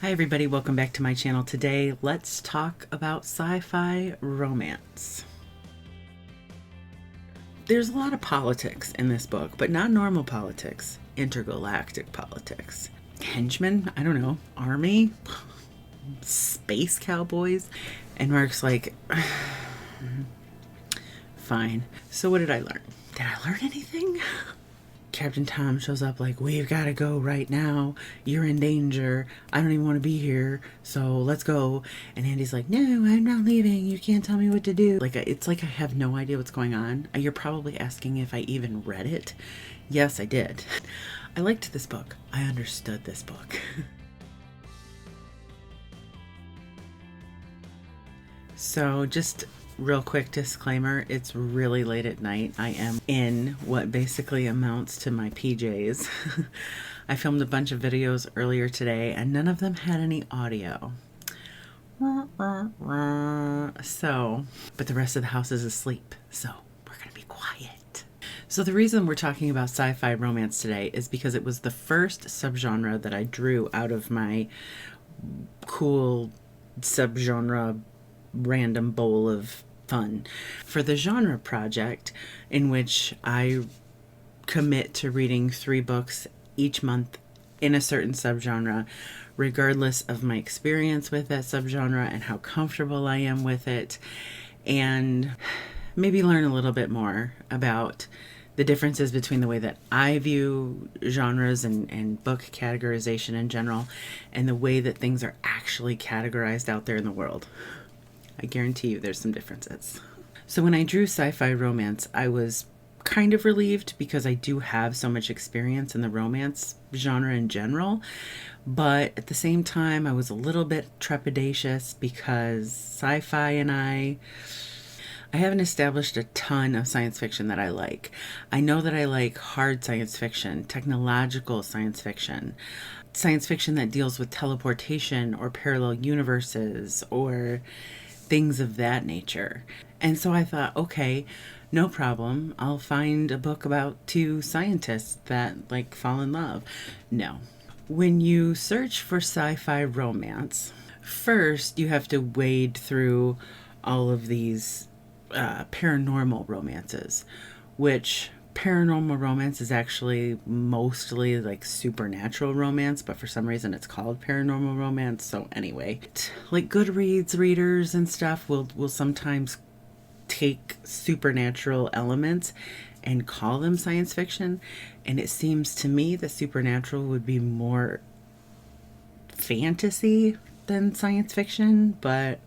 Hi everybody, welcome back to my channel. Today, let's talk about sci-fi romance. There's a lot of politics in this book, but not normal politics, intergalactic politics. Henchmen, I don't know, army, space cowboys. And Mark's like, fine. So what did I learn? Did I learn anything? Captain Tom shows up like, we've got to go right now. You're in danger. I don't even want to be here. So let's go. And Andy's like, no, I'm not leaving. You can't tell me what to do. Like, it's like I have no idea what's going on. You're probably asking if I even read it. Yes, I did. I liked this book. I understood this book. So just real quick disclaimer, it's really late at night. I am in what basically amounts to my PJs. I filmed a bunch of videos earlier today and none of them had any audio. So, but the rest of the house is asleep, so we're gonna be quiet. So the reason we're talking about sci-fi romance today is because it was the first subgenre that I drew out of my cool subgenre random bowl of fun for the genre project, in which I commit to reading 3 books each month in a certain subgenre, regardless of my experience with that subgenre and how comfortable I am with it, and maybe learn a little bit more about the differences between the way that I view genres and book categorization in general and the way that things are actually categorized out there in the world. I guarantee you there's some differences. So when I drew sci-fi romance, I was kind of relieved because I do have so much experience in the romance genre in general. But at the same time, I was a little bit trepidatious because sci-fi and I haven't established a ton of science fiction that I like. I know that I like hard science fiction, technological science fiction that deals with teleportation or parallel universes or things of that nature. And so I thought, okay, no problem. I'll find a book about 2 scientists that like fall in love. No. When you search for sci-fi romance, first you have to wade through all of these paranormal romances, which paranormal romance is actually mostly like supernatural romance, but for some reason it's called paranormal romance. So anyway, like Goodreads readers and stuff will sometimes take supernatural elements and call them science fiction, and it seems to me that supernatural would be more fantasy than science fiction, but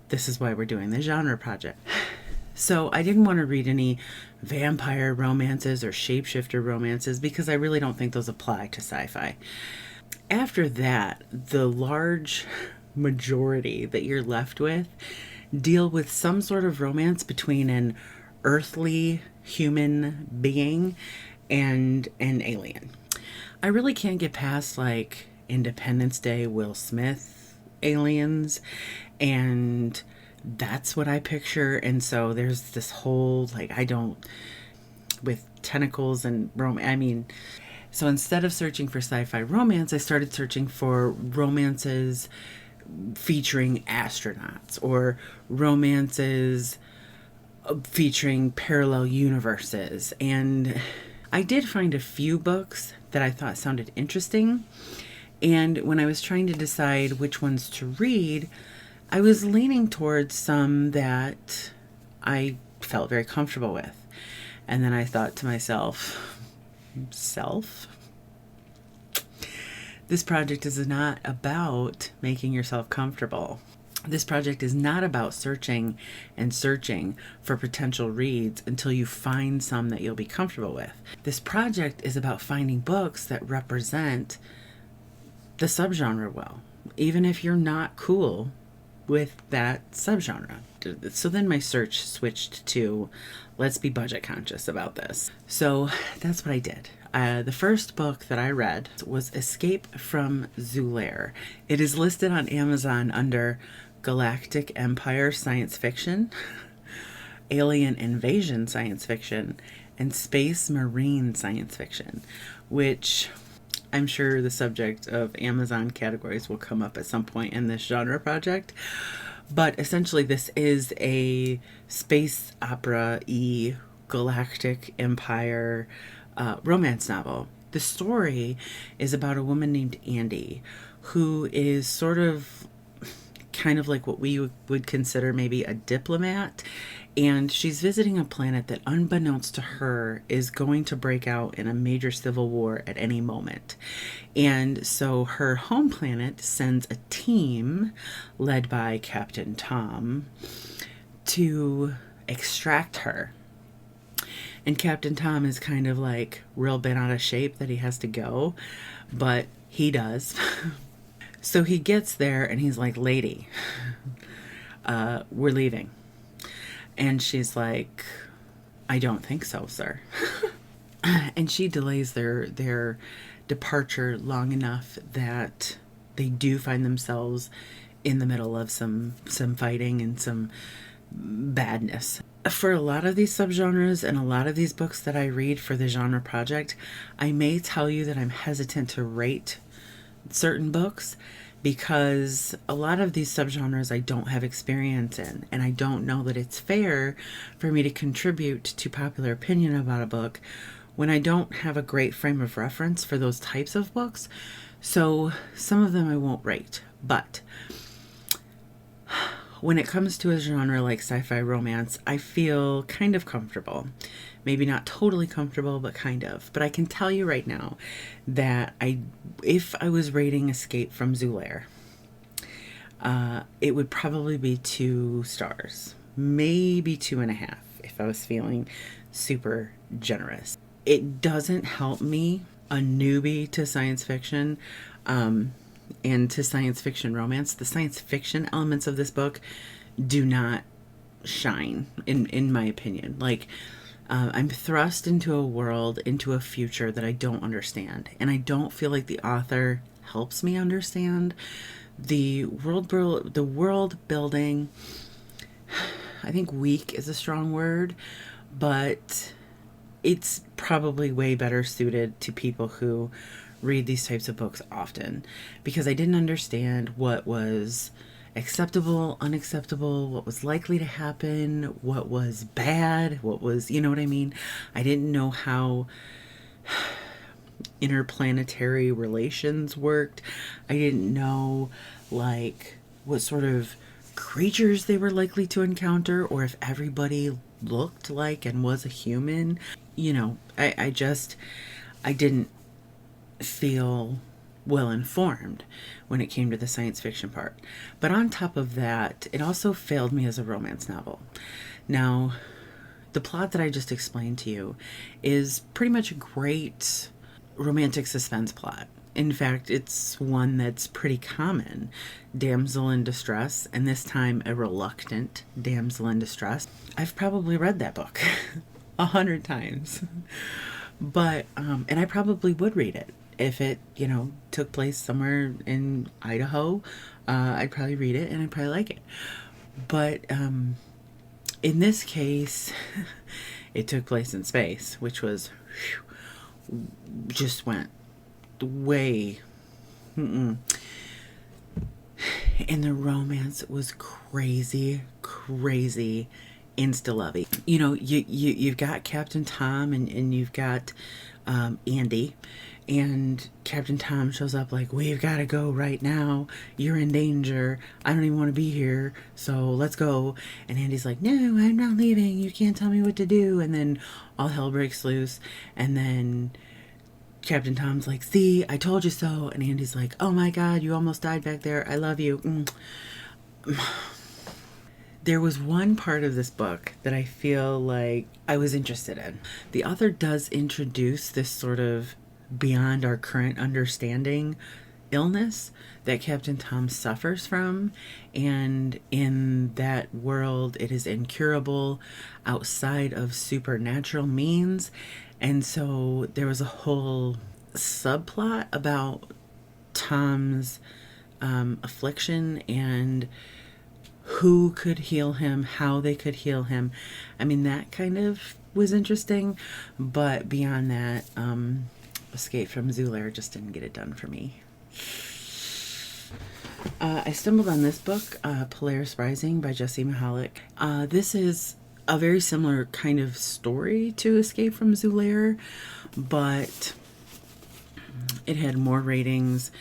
this is why we're doing the genre project. So I didn't want to read any vampire romances or shapeshifter romances because I really don't think those apply to sci-fi. After that, the large majority that you're left with deal with some sort of romance between an earthly human being and an alien. I really can't get past like Independence Day, Will Smith aliens, and that's what I picture. And so there's this whole like, I don't, with tentacles and so instead of searching for sci-fi romance, I started searching for romances featuring astronauts or romances featuring parallel universes. And I did find a few books that I thought sounded interesting. And when I was trying to decide which ones to read, I was leaning towards some that I felt very comfortable with. And then I thought to myself, this project is not about making yourself comfortable. This project is not about searching and searching for potential reads until you find some that you'll be comfortable with. This project is about finding books that represent the subgenre well, even if you're not cool with that subgenre. So then my search switched to, let's be budget conscious about this. So that's what I did. The first book that I read was Escape from Zoo Lair. It is listed on Amazon under Galactic Empire Science Fiction, Alien Invasion Science Fiction, and Space Marine Science Fiction, which I'm sure the subject of Amazon categories will come up at some point in this genre project. But essentially, this is a space opera-y galactic empire romance novel. The story is about a woman named Andy, who is sort of kind of like what we would consider maybe a diplomat. And she's visiting a planet that, unbeknownst to her, is going to break out in a major civil war at any moment. And so her home planet sends a team led by Captain Tom to extract her. And Captain Tom is kind of like real bent out of shape that he has to go, but he does. So he gets there and he's like, lady, we're leaving. And she's like, I don't think so, sir. And she delays their departure long enough that they do find themselves in the middle of some fighting and some badness. For a lot of these subgenres and a lot of these books that I read for the genre project, I may tell you that I'm hesitant to rate certain books because a lot of these subgenres I don't have experience in, and I don't know that it's fair for me to contribute to popular opinion about a book when I don't have a great frame of reference for those types of books. So some of them I won't rate, but when it comes to a genre like sci-fi romance, I feel kind of comfortable. Maybe not totally comfortable, but kind of. But I can tell you right now that if I was rating Escape from Zulaire, it would probably be 2 stars, maybe 2.5 if I was feeling super generous. It doesn't help me, a newbie to science fiction, and to science fiction romance. The science fiction elements of this book do not shine, in my opinion. Like, I'm thrust into a world, into a future that I don't understand. And I don't feel like the author helps me understand. The world building, I think weak is a strong word, but it's probably way better suited to people who read these types of books often, because I didn't understand what was acceptable, unacceptable, what was likely to happen, what was bad, what was, you know what I mean? I didn't know how interplanetary relations worked. I didn't know, like, what sort of creatures they were likely to encounter, or if everybody looked like and was a human. You know, I didn't feel well informed when it came to the science fiction part. But on top of that, it also failed me as a romance novel. Now, the plot that I just explained to you is pretty much a great romantic suspense plot. In fact, it's one that's pretty common. Damsel in distress, and this time a reluctant damsel in distress. I've probably read that book 100 times. But, and I probably would read it. If it, took place somewhere in Idaho, I'd probably read it and I'd probably like it. But in this case, it took place in space, which was, just went way, And the romance was crazy, insta-lovey. You've got Captain Tom and you've got Andy. And Captain Tom shows up like, we've got to go right now. You're in danger. I don't even want to be here. So let's go. And Andy's like, no, I'm not leaving. You can't tell me what to do. And then all hell breaks loose. And then Captain Tom's like, see, I told you so. And Andy's like, oh my God, you almost died back there. I love you. There was one part of this book that I feel like I was interested in. The author does introduce this sort of beyond our current understanding illness that Captain Tom suffers from, and in that world it is incurable, outside of supernatural means. And so there was a whole subplot about Tom's affliction and who could heal him, how they could heal him. I mean, that kind of was interesting, but beyond that, Escape from Zoo Lair just didn't get it done for me. I stumbled on this book, Polaris Rising by Jessie Mahalik. This is a very similar kind of story to Escape from Zulaire, but it had more ratings.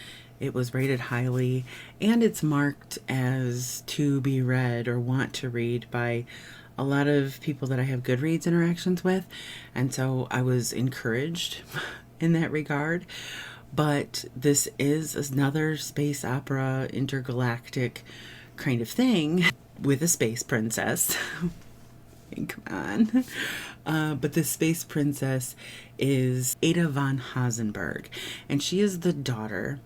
It was rated highly, and it's marked as to be read or want to read by a lot of people that I have Goodreads interactions with, and so I was encouraged in that regard. But this is another space opera, intergalactic kind of thing with a space princess. Come on. But this space princess is Ada von Hasenberg, and she is the daughter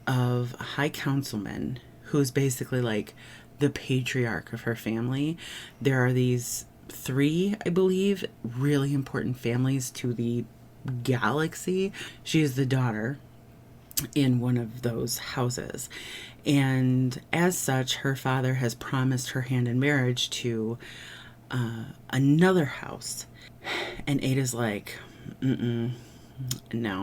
of a high councilman who's basically like the patriarch of her family. There are these 3, I believe, really important families to the galaxy. She is the daughter in one of those houses, and as such, her father has promised her hand in marriage to another house, and Ada's like, no,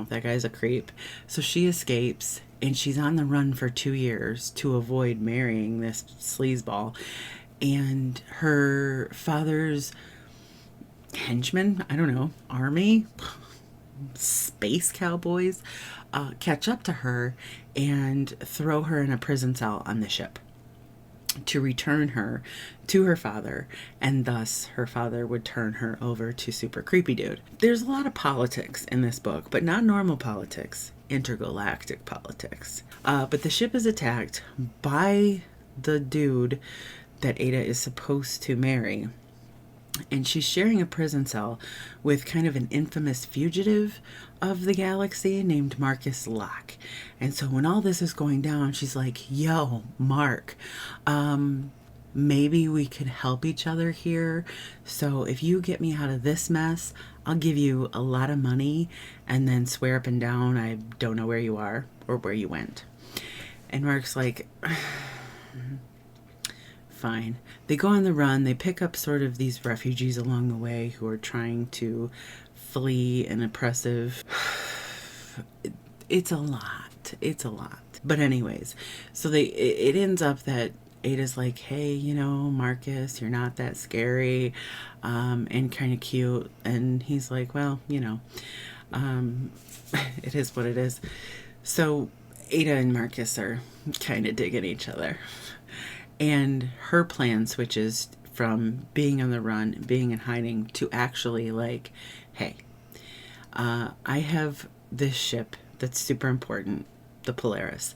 that guy's a creep. So she escapes, and she's on the run for 2 years to avoid marrying this sleazeball. And her father's henchmen, I don't know, army, space cowboys, catch up to her and throw her in a prison cell on the ship to return her to her father, and thus her father would turn her over to super creepy dude. There's a lot of politics in this book, but not normal politics, intergalactic politics. But the ship is attacked by the dude that Ada is supposed to marry, and she's sharing a prison cell with kind of an infamous fugitive of the galaxy named Marcus Locke. And so when all this is going down, she's like, yo, Mark, maybe we could help each other here. So if you get me out of this mess, I'll give you a lot of money, and then swear up and down I don't know where you are or where you went. And Mark's like, fine. They go on the run. They pick up sort of these refugees along the way who are trying to flee an oppressive... It's a lot. It's a lot. But anyways, so it ends up that Ada's like, hey, you know, Marcus, you're not that scary, and kind of cute. And he's like, well, you know, it is what it is. So Ada and Marcus are kind of digging each other. And her plan switches from being on the run, being in hiding, to actually like, hey, I have this ship that's super important, the Polaris.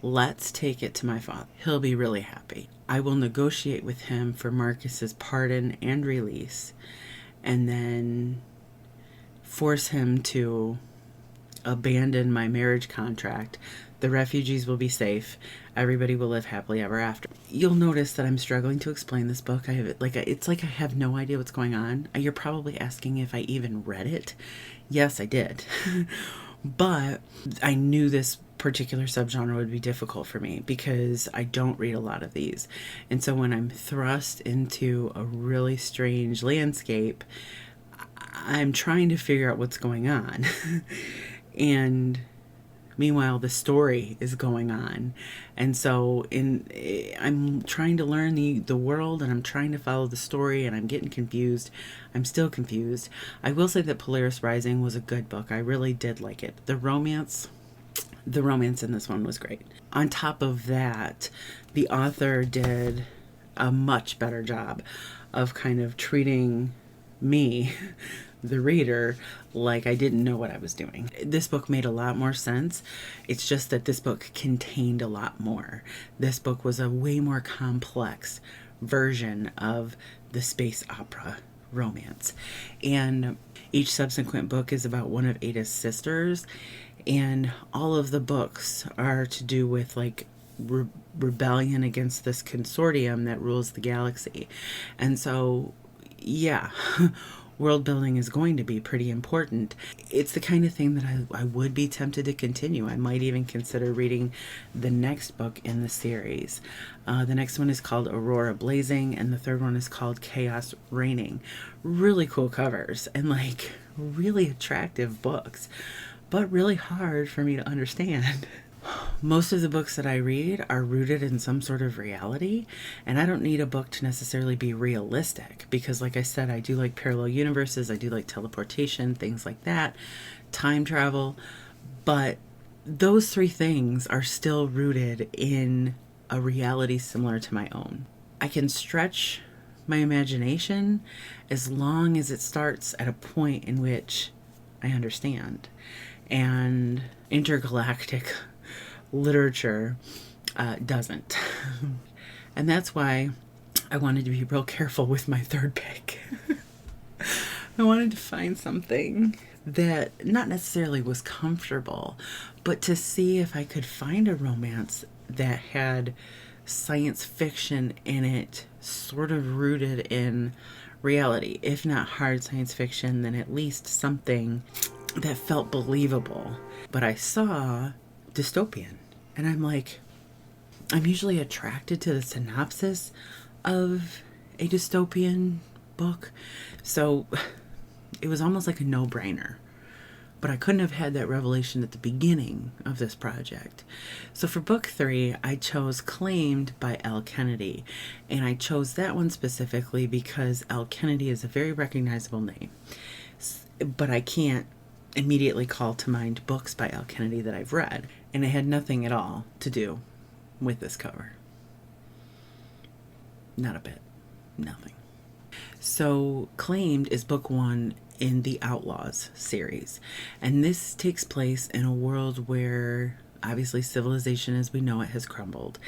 Let's take it to my father. He'll be really happy. I will negotiate with him for Marcus's pardon and release, and then force him to abandon my marriage contract. The refugees will be safe. Everybody will live happily ever after. You'll notice that I'm struggling to explain this book. It's like I have no idea what's going on. You're probably asking if I even read it. Yes, I did. But I knew this particular subgenre would be difficult for me because I don't read a lot of these. And so when I'm thrust into a really strange landscape, I'm trying to figure out what's going on. And meanwhile, the story is going on. And so I'm trying to learn the world, and I'm trying to follow the story, and I'm getting confused. I'm still confused. I will say that Polaris Rising was a good book. I really did like it. The romance in this one was great. On top of that, the author did a much better job of kind of treating me, the reader, like I didn't know what I was doing. This book made a lot more sense. It's just that this book contained a lot more. This book was a way more complex version of the space opera romance. And each subsequent book is about one of Ada's sisters, and all of the books are to do with like rebellion against this consortium that rules the galaxy. And so, yeah, world building is going to be pretty important. It's the kind of thing that I would be tempted to continue. I might even consider reading the next book in the series. The next one is called Aurora Blazing, and the third one is called Chaos Reigning. Really cool covers and like really attractive books. but really hard for me to understand. Most of the books that I read are rooted in some sort of reality, and I don't need a book to necessarily be realistic because, like I said, I do like parallel universes, I do like teleportation, things like that, time travel, but those three things are still rooted in a reality similar to my own. I can stretch my imagination as long as it starts at a point in which I understand. And intergalactic literature doesn't. And that's why I wanted to be real careful with my third pick. I wanted to find something that not necessarily was comfortable, but to see if I could find a romance that had science fiction in it, sort of rooted in reality. If not hard science fiction, then at least something that felt believable. But I saw dystopian, and I'm like, I'm usually attracted to the synopsis of a dystopian book, so it was almost like a no-brainer. But I couldn't have had that revelation at the beginning of this project. So for book 3, I chose Claimed by Elle Kennedy. And I chose that one specifically because Elle Kennedy is a very recognizable name. But I can't immediately call to mind books by Elle Kennedy that I've read. And it had nothing at all to do with this cover. Not a bit. Nothing. So Claimed is book 1 in the Outlaws series, and this takes place in a world where obviously civilization as we know it has crumbled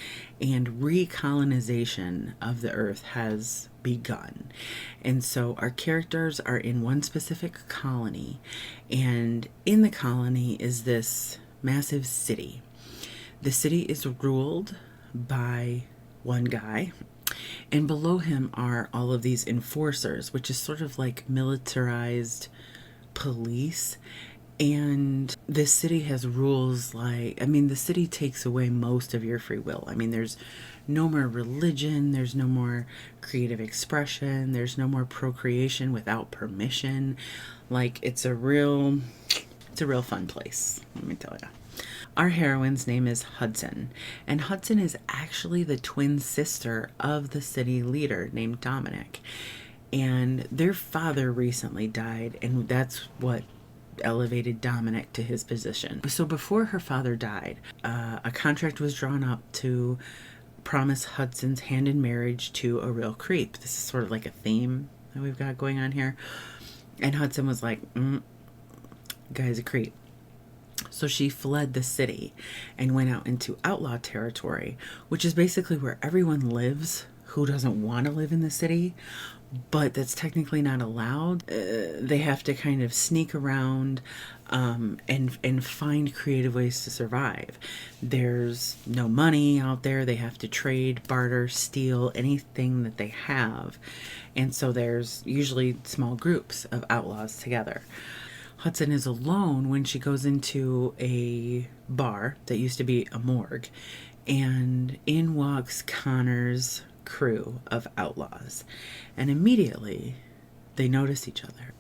and recolonization of the earth has begun. And so our characters are in one specific colony, and in the colony is this massive city. The city is ruled by one guy, and below him are all of these enforcers, which is sort of like militarized police. And this city has rules like, the city takes away most of your free will. There's no more religion, there's no more creative expression, there's no more procreation without permission. Like, it's a real fun place, let me tell you. Our heroine's name is Hudson, and Hudson is actually the twin sister of the city leader named Dominic. And their father recently died, and that's what elevated Dominic to his position. So before her father died, a contract was drawn up to promise Hudson's hand in marriage to a real creep. This is sort of like a theme that we've got going on here. And Hudson was like, guy's a creep. So she fled the city and went out into outlaw territory, which is basically where everyone lives who doesn't want to live in the city, but that's technically not allowed. They have to kind of sneak around and find creative ways to survive. There's no money out there. They have to trade, barter, steal anything that they have. And so there's usually small groups of outlaws together. Hudson is alone when she goes into a bar that used to be a morgue, and in walks Connor's crew of outlaws, and immediately they notice each other,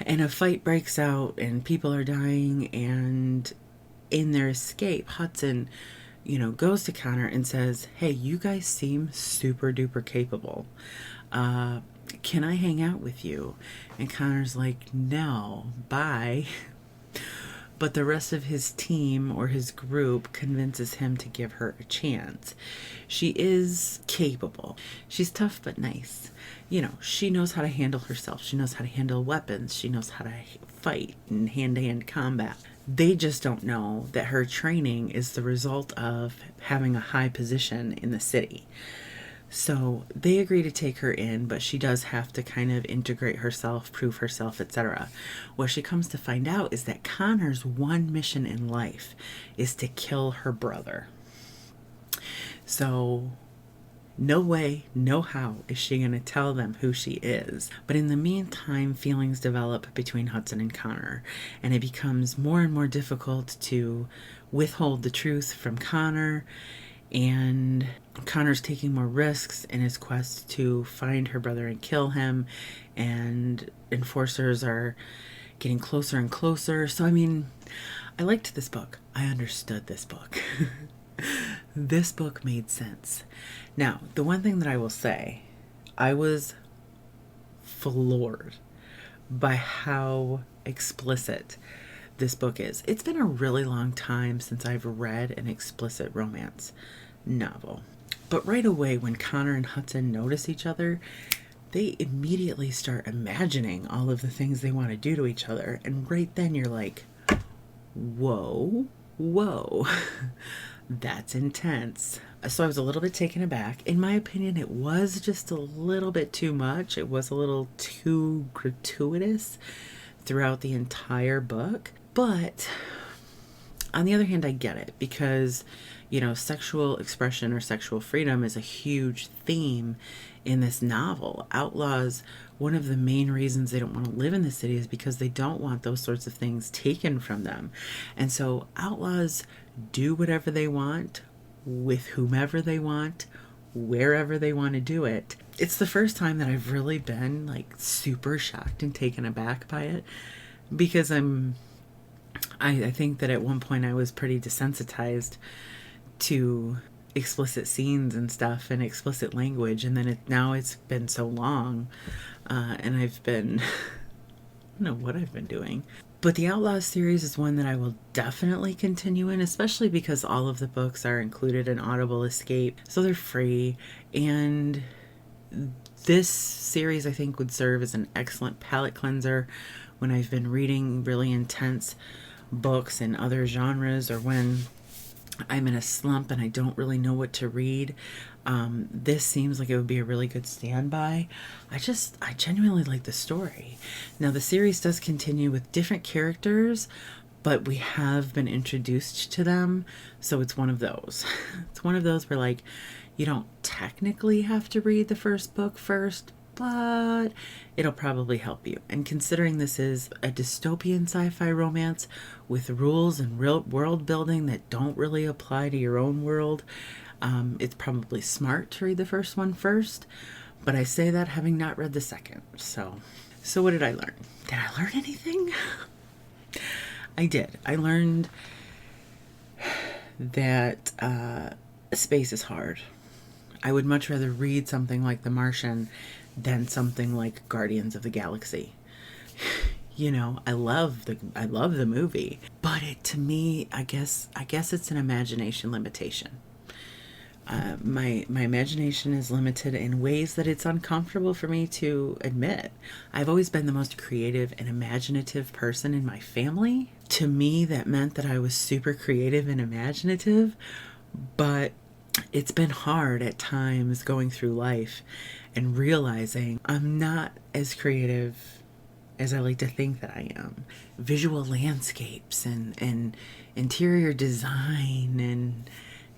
and a fight breaks out and people are dying. And in their escape, Hudson goes to Connor and says, hey, you guys seem super duper capable, can I hang out with you? And Connor's like, no, bye. But the rest of his team or his group convinces him to give her a chance. She is capable. She's tough but nice. She knows how to handle herself. She knows how to handle weapons. She knows how to fight in hand-to-hand combat. They just don't know that her training is the result of having a high position in the city. So they agree to take her in, but she does have to kind of integrate herself, prove herself, etc. What she comes to find out is that Connor's one mission in life is to kill her brother. So no way, no how is she going to tell them who she is. But in the meantime, feelings develop between Hudson and Connor, and it becomes more and more difficult to withhold the truth from Connor. And Connor's taking more risks in his quest to find her brother and kill him, and enforcers are getting closer and closer. So I liked this book. I understood this book. This book made sense. Now, the one thing that I will say, I was floored by how explicit this book is. It's been a really long time since I've read an explicit romance novel. But right away, when Connor and Hudson notice each other, they immediately start imagining all of the things they want to do to each other. And right then you're like, whoa, whoa, that's intense. So I was a little bit taken aback. In my opinion, it was just a little bit too much. It was a little too gratuitous throughout the entire book. But on the other hand, I get it because, you know, sexual expression or sexual freedom is a huge theme in this novel. Outlaws, one of the main reasons they don't want to live in the city is because they don't want those sorts of things taken from them. And so outlaws do whatever they want, with whomever they want, wherever they want to do it. It's the first time that I've really been like super shocked and taken aback by it, because I think that at one point I was pretty desensitized to explicit scenes and stuff and explicit language, and then now it's been so long, and I've been I don't know what I've been doing. But the Outlaws series is one that I will definitely continue in, especially because all of the books are included in Audible Escape, so they're free. And this series, I think, would serve as an excellent palate cleanser when I've been reading really intense books in other genres, or when I'm in a slump and I don't really know what to read. This seems like it would be a really good standby. I genuinely like the story. Now, the series does continue with different characters, but we have been introduced to them. So it's one of those. It's one of those where, like, you don't technically have to read the first book first, but it'll probably help you. And considering this is a dystopian sci-fi romance with rules and real world building that don't really apply to your own world, it's probably smart to read the first one first. But I say that having not read the second. So what did I learn? Did I learn anything? I did. I learned that space is hard. I would much rather read something like The Martian than something like Guardians of the Galaxy. You know, I love the movie, but to me, I guess it's an imagination limitation. My imagination is limited in ways that it's uncomfortable for me to admit. I've always been the most creative and imaginative person in my family. To me, that meant that I was super creative and imaginative, but it's been hard at times going through life and realizing I'm not as creative as I like to think that I am. Visual landscapes and interior design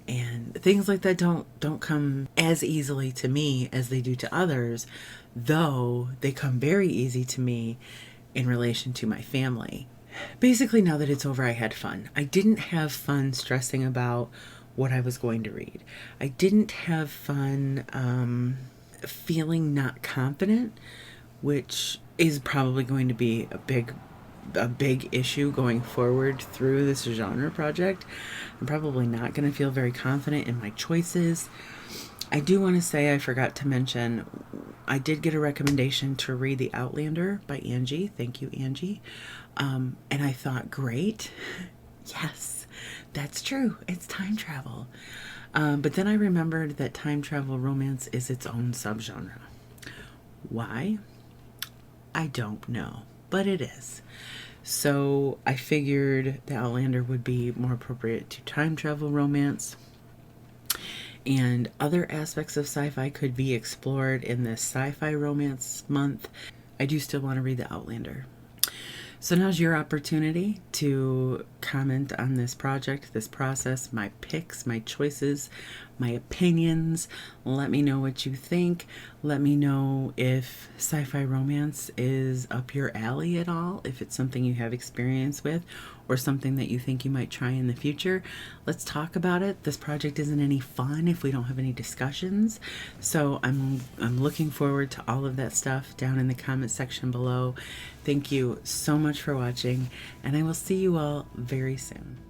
and things like that don't come as easily to me as they do to others, though they come very easy to me in relation to my family. Basically, now that it's over, I had fun. I didn't have fun stressing about what I was going to read. I didn't have fun feeling not confident, which is probably going to be a big issue going forward through this genre project. I'm probably not going to feel very confident in my choices. I do want to say, I forgot to mention, I did get a recommendation to read The Outlander by Angie. Thank you, Angie. And I thought, great. Yes, that's true. It's time travel. But then I remembered that time travel romance is its own subgenre. Why? I don't know, but it is. So I figured The Outlander would be more appropriate to time travel romance, and other aspects of sci-fi could be explored in this Sci-Fi Romance month. I do still want to read The Outlander. So now's your opportunity to comment on this project, this process, my picks, my choices, my opinions. Let me know what you think. Let me know if sci-fi romance is up your alley at all, if it's something you have experience with, or something that you think you might try in the future, let's talk about it. This project isn't any fun if we don't have any discussions. So I'm looking forward to all of that stuff down in the comment section below. Thank you so much for watching, and I will see you all very soon.